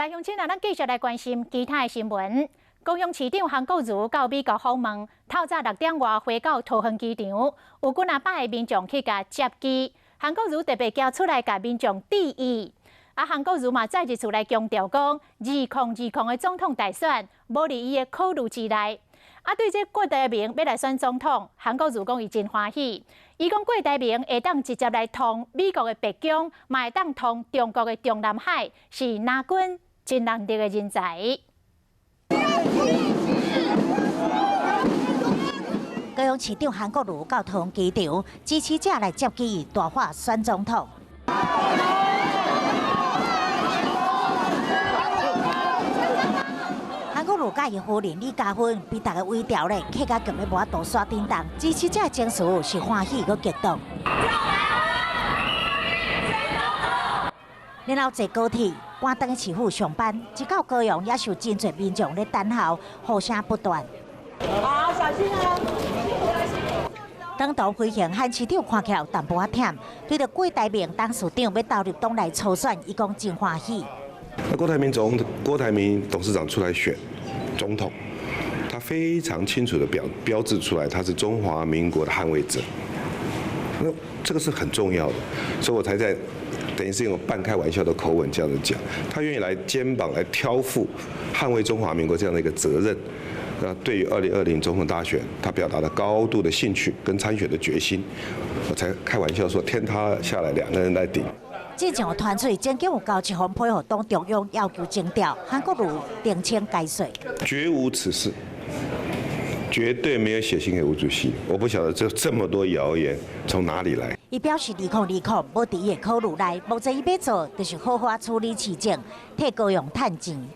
来，乡亲啊，咱继续来关心其他的新闻。高雄市长韩国瑜到美国访问，透早6点外回到桃园机场，有几百个民众去甲接机。韩国瑜特别叫出来甲民众致意。韩国瑜嘛再一次来强调讲，2020的总统大选无伫伊的考虑之内。对这郭台铭要来选总统，韩国瑜讲伊真欢喜。伊讲郭台铭会当直接来通美国的白宫，嘛会当通中国的中南海，是拿军真难得的人才。高雄市长韩国瑜到桃园机场，支持者来接机，大话选总统。韩国瑜甲伊夫人李嘉芬比大家微调咧，客家根本无法度刷叮当，支持者的情绪是欢喜佮激动。然后坐高铁赶登市府上班，一到高雄也受真侪民众咧等候，呼声不断。好，小心啊！当堂飞行，韩市长看起来有淡薄仔忝，对着郭台铭董事长要投入党内初选，伊讲真欢喜。郭台铭董事长出来选总统，他非常清楚的标志出来，他是中华民国的捍卫者。那这个是很重要的，所以我才在等于是用半开玩笑的口吻这样子讲，他愿意来肩膀来挑负捍卫中华民国这样的一个责任。对于2020总统大选，他表达了高度的兴趣跟参选的决心，我才开玩笑说天塌下来2个人来顶。进前有团队真经有交一份配合党中央要求征调，韩国瑜定清解说，绝无此事，绝对没有写信给吴主席。我不晓得这么多谣言从哪里来。伊表示2020无伫伊的考虑内，目前伊要做就是好好处理市政，替高雄趁钱。